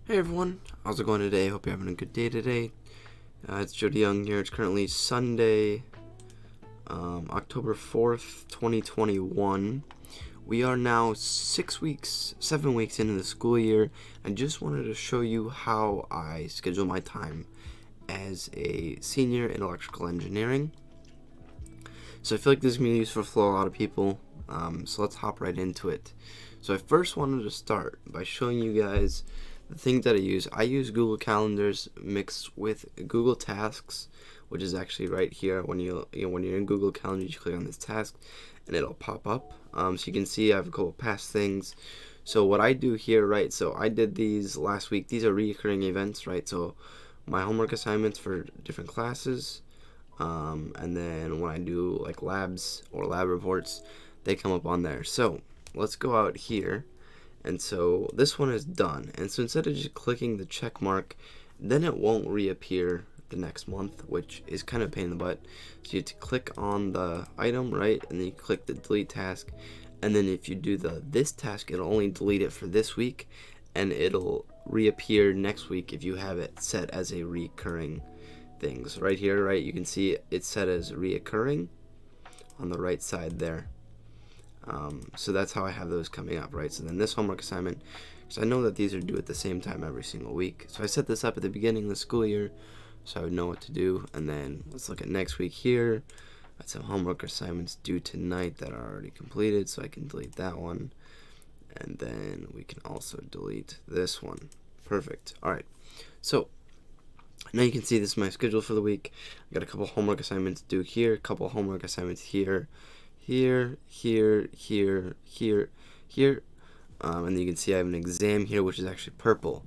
Hey everyone, how's it going today? Hope you're having a good day today. It's Jong here. It's currently Sunday, October 4th, 2021. We are now 7 weeks into the school year. I just wanted to show you how I schedule my time as a senior in electrical engineering. So I feel like this is going to be useful for a lot of people. So let's hop right into it. So I first wanted to start by showing you guys the things that I use Google Calendars mixed with Google Tasks, which is actually right here. When you're in Google Calendars, you click on this task, and it'll pop up. So you can see I have a couple past things. So what I do here, right? So I did these last week. These are recurring events, right? So my homework assignments for different classes, and then when I do like labs or lab reports, they come up on there. So let's go out here. And so this one is done. And so instead of just clicking the check mark, then it won't reappear the next month, which is kind of a pain in the butt. So you have to click on the item, right? And then you click the delete task. And then if you do this task, it'll only delete it for this week, and it'll reappear next week if you have it set as a recurring thing. So right here, right, you can see it's set as reoccurring on the right side there. So that's how I have those coming up, right? So then this homework assignment, so I know that these are due at the same time every single week. So I set this up at the beginning of the school year so I would know what to do. And then let's look at next week here. I have some homework assignments due tonight that are already completed, so I can delete that one. And then we can also delete this one. Perfect. All right. So now you can see this is my schedule for the week. I got a couple homework assignments due here, a couple homework assignments here. And then you can see I have an exam here, which is actually purple.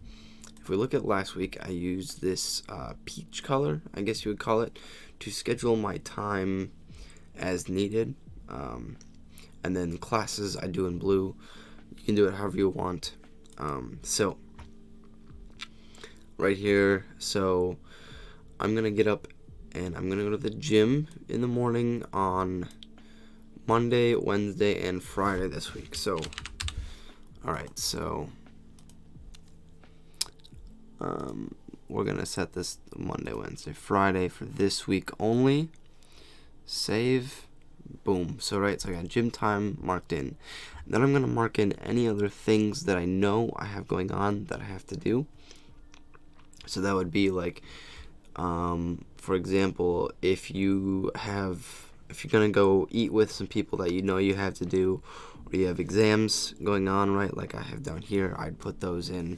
If we look at last week, I used this peach color, I guess you would call it, to schedule my time as needed. And then classes I do in blue. You can do it however you want. So right here, so I'm gonna get up and I'm gonna go to the gym in the morning on Monday, Wednesday, and Friday this week. So, alright, so we're gonna set this Monday, Wednesday, Friday for this week only. Save. Boom. So right, so I got gym time marked in. And then I'm gonna mark in any other things that I know I have going on that I have to do. So that would be like, for example, if you're gonna go eat with some people that you know you have to do, or you have exams going on, right, like I have down here, I'd put those in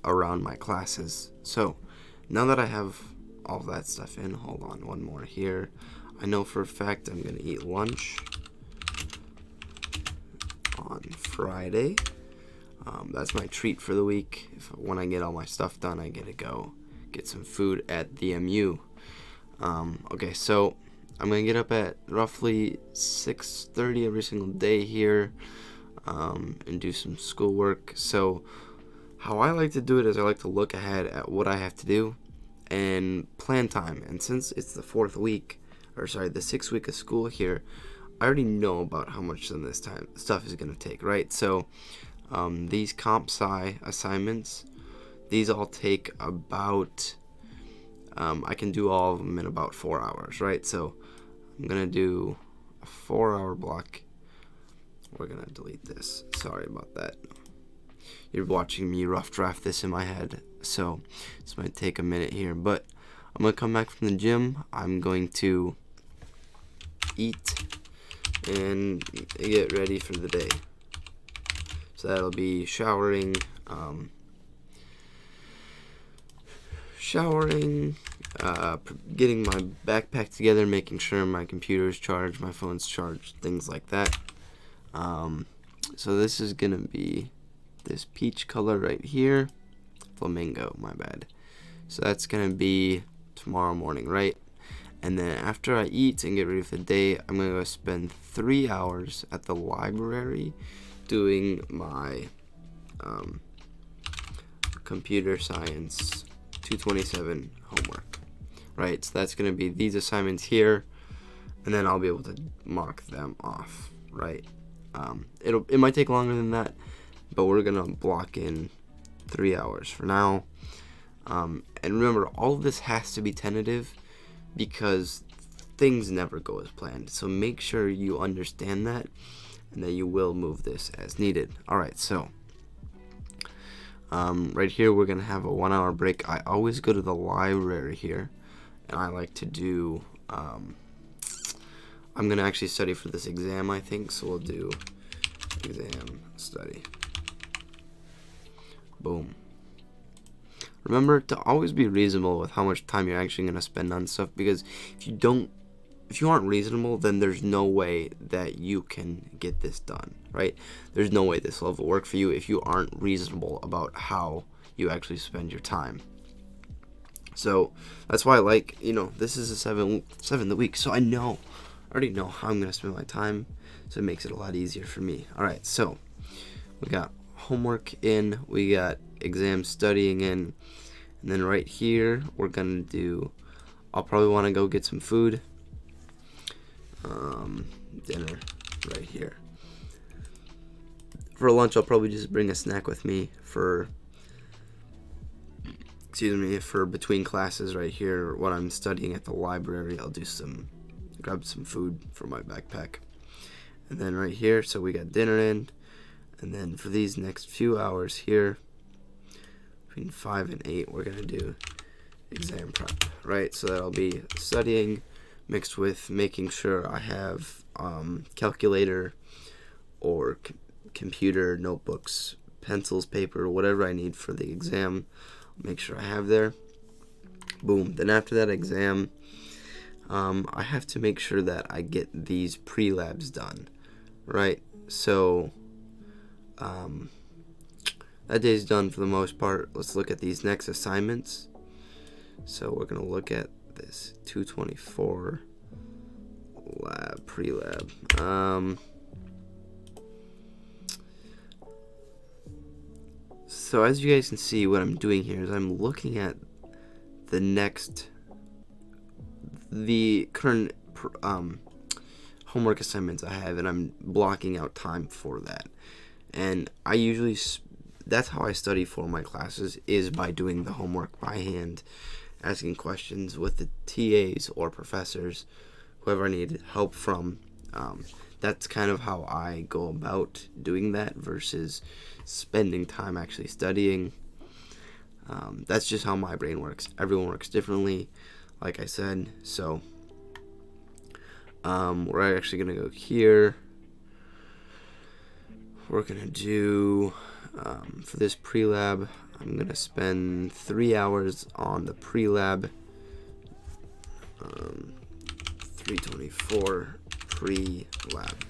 around my classes. So now that I have all that stuff in, hold on, one more here. I know for a fact I'm gonna eat lunch on Friday. That's my treat for the week. When I get all my stuff done, I get to go get some food at the MU. Okay, so I'm going to get up at roughly 6:30 every single day here, and do some schoolwork. So how I like to do it is I like to look ahead at what I have to do and plan time. And since it's the 6th week of school here, I already know about how much of this stuff is going to take, right? So these comp sci assignments, these all take about, I can do all of them in about 4 hours, right? So I'm going to do a 4-hour block. We're going to delete this. Sorry about that. You're watching me rough draft this in my head, so this might take a minute here. But I'm going to come back from the gym. I'm going to eat and get ready for the day. So that'll be showering, getting my backpack together, making sure my computer's charged, my phone's charged, things like that. So this is gonna be this peach color right here, flamingo, my bad. So that's gonna be tomorrow morning, right? And then after I eat and get ready for the day, I'm gonna go spend 3 hours at the library doing my computer science 227 homework, right? So that's going to be these assignments here, and then I'll be able to mark them off, right? It might take longer than that, but we're going to block in 3 hours for now. And remember, all of this has to be tentative because things never go as planned. So make sure you understand that and that you will move this as needed. Alright, so right here we're going to have a 1 hour break. I always go to the library here, and I like to do, I'm going to actually study for this exam, I think, so we'll do exam study. Boom. Remember to always be reasonable with how much time you're actually going to spend on stuff, because if you aren't reasonable, then there's no way that you can get this done, right? There's no way this will work for you if you aren't reasonable about how you actually spend your time. So that's why I like, this is a seventh week, so I already know how I'm going to spend my time, so it makes it a lot easier for me. All right, so we got homework in, we got exam studying in, and then right here we're going to do, I'll probably want to go get some food. Dinner right here. For lunch, I'll probably just bring a snack with me for between classes right here. When I'm studying at the library, I'll grab some food for my backpack. And then right here, so we got dinner in, and then for these next few hours here, between 5 and 8, we're gonna do exam prep, right? So that'll be studying mixed with making sure I have calculator or computer, notebooks, pencils, paper, whatever I need for the exam. Make sure I have there. Boom. Then after that exam, I have to make sure that I get these pre-labs done, right? So that day's done for the most part. Let's look at these next assignments. So we're going to look at this 224 lab, pre-lab. So as you guys can see, what I'm doing here is I'm looking at the current homework assignments I have, and I'm blocking out time for that. And I usually, that's how I study for my classes, is by doing the homework by hand, asking questions with the TAs or professors, whoever I need help from. That's kind of how I go about doing that versus spending time actually studying. That's just how my brain works. Everyone works differently, like I said. So we're actually going to go here. We're going to do, for this pre-lab, I'm going to spend 3 hours on the pre-lab, 324 pre-lab.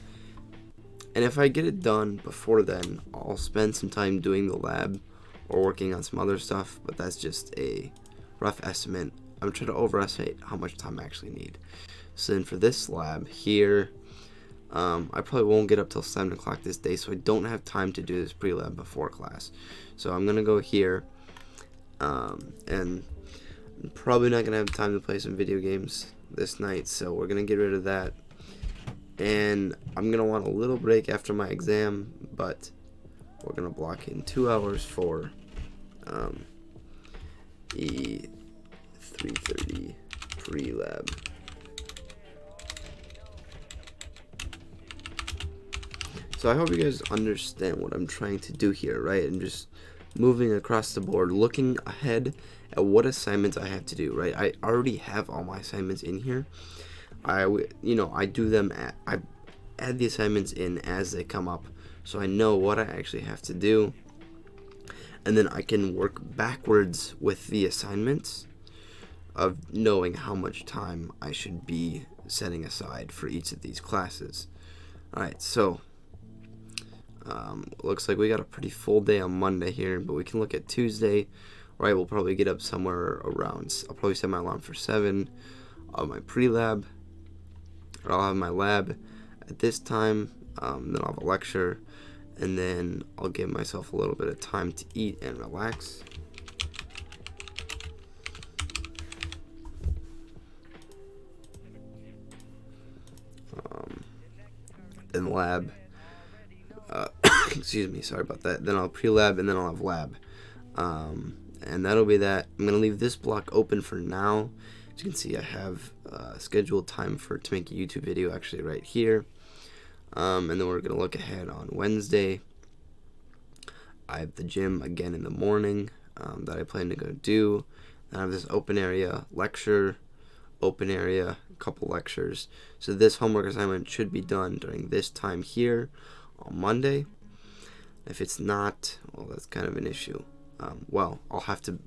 And if I get it done before then, I'll spend some time doing the lab or working on some other stuff, but that's just a rough estimate. I'm trying to overestimate how much time I actually need. So then for this lab here, I probably won't get up till 7 o'clock this day, so I don't have time to do this pre-lab before class. So I'm going to go here, and I'm probably not going to have time to play some video games this night, so we're going to get rid of that. And I'm going to want a little break after my exam, but we're going to block in 2 hours for E330 pre-lab. So I hope you guys understand what I'm trying to do here, right? I'm just moving across the board, looking ahead at what assignments I have to do, right? I already have all my assignments in here. I do them I add the assignments in as they come up, so I know what I actually have to do, and then I can work backwards with the assignments of knowing how much time I should be setting aside for each of these classes. Alright, so looks like we got a pretty full day on Monday here, but we can look at Tuesday. Right, we'll probably get up somewhere around, I'll probably set my alarm for 7 of my pre-lab, or I'll have my lab at this time, then I'll have a lecture, and then I'll give myself a little bit of time to eat and relax. Then lab, excuse me, sorry about that. Then I'll pre-lab, and then I'll have lab. And that'll be that. I'm going to leave this block open for now. As you can see, I have scheduled time to make a YouTube video actually right here. And then we're going to look ahead on Wednesday. I have the gym again in the morning that I plan to go do. Then I have this open area lecture, open area, a couple lectures. So this homework assignment should be done during this time here on Monday. If it's not, well, that's kind of an issue. Well, I'll have to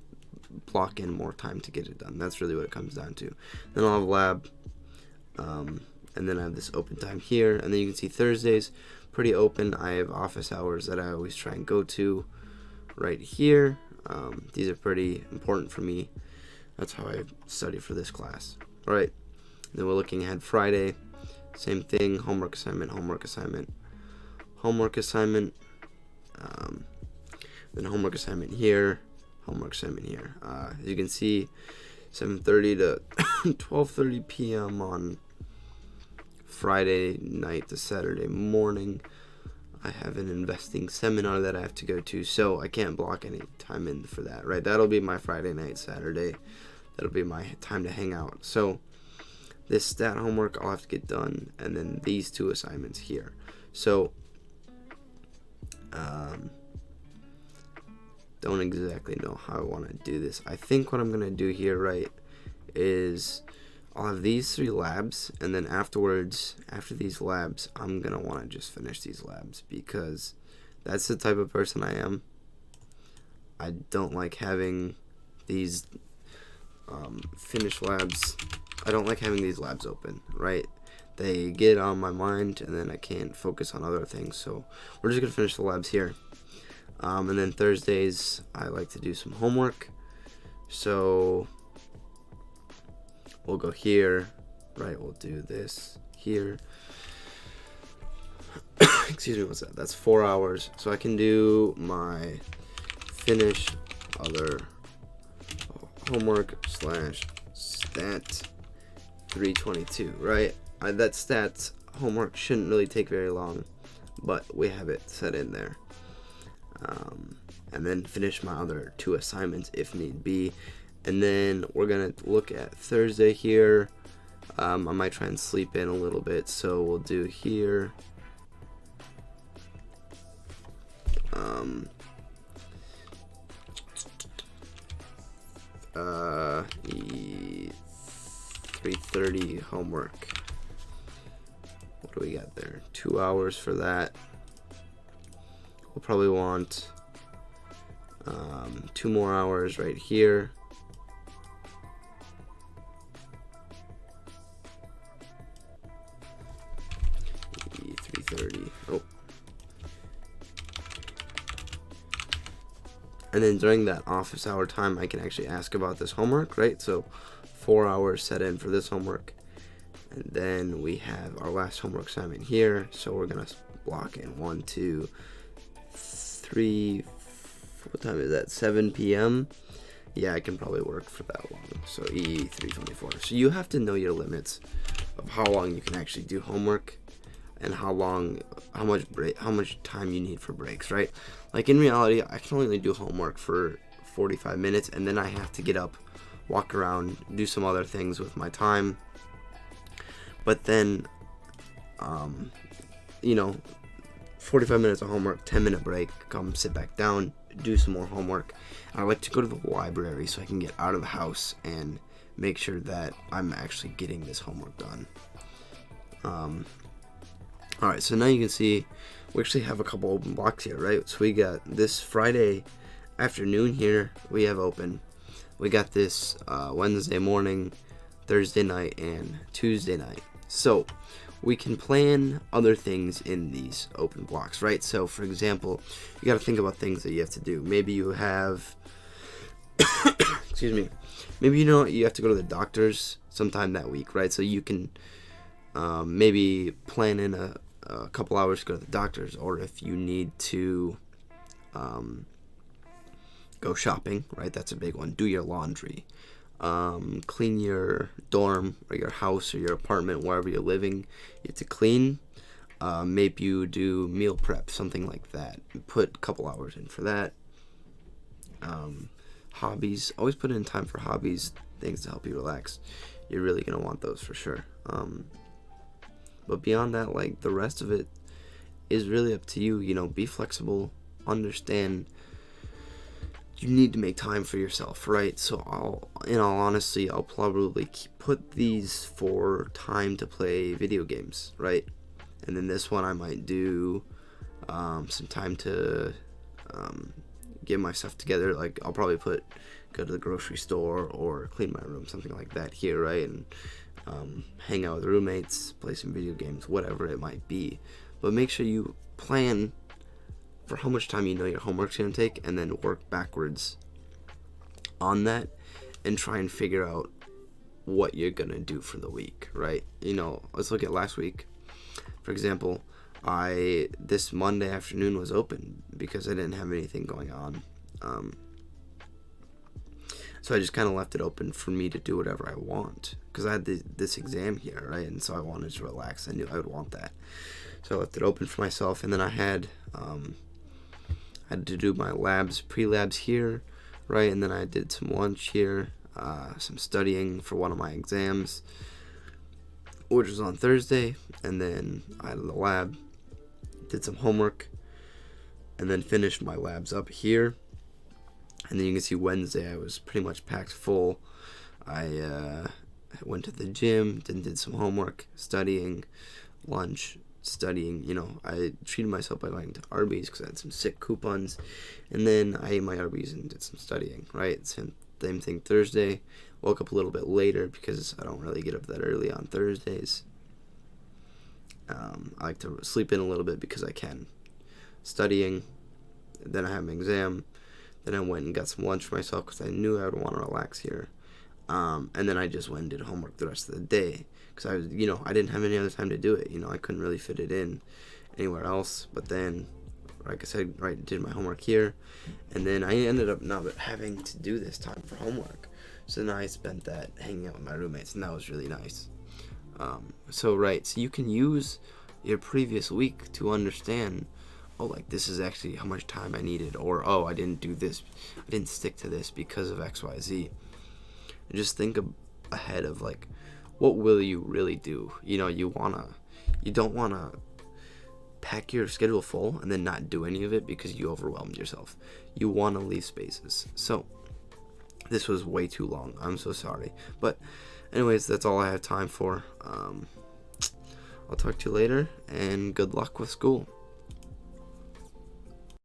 block in more time to get it done. That's really what it comes down to. Then I'll have lab, and then I have this open time here. And then you can see Thursdays, pretty open. I have office hours that I always try and go to right here. These are pretty important for me. That's how I study for this class. All right, then we're looking ahead Friday. Same thing, homework assignment, homework assignment, homework assignment. Then homework assignment here, homework assignment here. As you can see, 7:30 to 12:30 p.m. on Friday night to Saturday morning. I have an investing seminar that I have to go to, so I can't block any time in for that, right? That'll be my Friday night, Saturday. That'll be my time to hang out. So this stat homework I'll have to get done, and then these two assignments here. So don't exactly know how I want to do this. I think what I'm going to do here, right, is I'll have these 3 labs, and then afterwards, after these labs, I'm going to want to just finish these labs, because that's the type of person I am. I don't like having these finished labs. I don't like having these labs open, right? They get on my mind, and then I can't focus on other things. So we're just going to finish the labs here. And then Thursdays, I like to do some homework. So we'll go here, right? We'll do this here. Excuse me, what's that? That's 4 hours. So I can do my finish other homework / stat 322, right? That stats homework shouldn't really take very long, but we have it set in there. And then finish my other 2 assignments if need be. And then we're going to look at Thursday here. I might try and sleep in a little bit, so we'll do here. 3:30 homework. What do we got there? 2 hours for that. We'll probably want 2 more hours right here. E3:30. Oh. And then during that office hour time, I can actually ask about this homework, right? So 4 hours set in for this homework. And then we have our last homework assignment here. So we're going to block in 1, 2, 3, what time is that? 7 p.m. Yeah, I can probably work for that long. So E3:24. So you have to know your limits of how long you can actually do homework and how much time you need for breaks, right? Like in reality, I can only do homework for 45 minutes, and then I have to get up, walk around, do some other things with my time. But then, 45 minutes of homework, 10-minute break, come sit back down, do some more homework. I like to go to the library so I can get out of the house and make sure that I'm actually getting this homework done. Alright, so now you can see we actually have a couple open blocks here, right? So we got this Friday afternoon here, we have open. We got this Wednesday morning, Thursday night, and Tuesday night. So we can plan other things in these open blocks, right? So for example, you got to think about things that you have to do. Maybe you have, excuse me, maybe you have to go to the doctor's sometime that week, right? So you can maybe plan in a couple hours to go to the doctor's, or if you need to go shopping, right? That's a big one. Do your laundry. Clean your dorm or your house or your apartment, wherever you're living. You have to clean. Maybe you do meal prep, something like that. Put a couple hours in for that. Hobbies, always put in time for hobbies, things to help you relax. You're really gonna want those for sure. But beyond that, like, the rest of it is really up to you. Be flexible, understand you need to make time for yourself, right? So in all honesty, I'll probably put these for time to play video games, right? And then this one I might do some time to get my stuff together. Like, I'll probably go to the grocery store or clean my room, something like that here, right? And hang out with roommates, play some video games, whatever it might be. But make sure you plan for how much time your homework's going to take, and then work backwards on that and try and figure out what you're going to do for the week, right? Let's look at last week. For example, this Monday afternoon was open because I didn't have anything going on. So I just kind of left it open for me to do whatever I want, because I had this exam here, right? And so I wanted to relax. I knew I would want that. So I left it open for myself, and then I had to do my pre-labs here, right? And then I did some lunch here, some studying for one of my exams, which was on Thursday, and then I had the lab, did some homework, and then finished my labs up here. And then you can see Wednesday I was pretty much packed full. I went to the gym, then did some homework, studying, lunch, studying. I treated myself by going to Arby's because I had some sick coupons, and then I ate my Arby's and did some studying, right? Same thing Thursday. Woke up a little bit later because I don't really get up that early on Thursdays. I like to sleep in a little bit because I can. Studying, then I had my exam, then I went and got some lunch for myself because I knew I would want to relax here. And then I just went and did homework the rest of the day because I didn't have any other time to do it. I couldn't really fit it in anywhere else. But then, like I said, right, did my homework here, and then I ended up not having to do this time for homework. So then I spent that hanging out with my roommates, and that was really nice. So you can use your previous week to understand, this is actually how much time I needed, or I didn't do this, I didn't stick to this because of XYZ. And just think ahead of what will you really do? You don't wanna pack your schedule full and then not do any of it because you overwhelmed yourself. You want to leave spaces. So this was way too long. I'm so sorry. But anyways, that's all I have time for. I'll talk to you later, and good luck with school.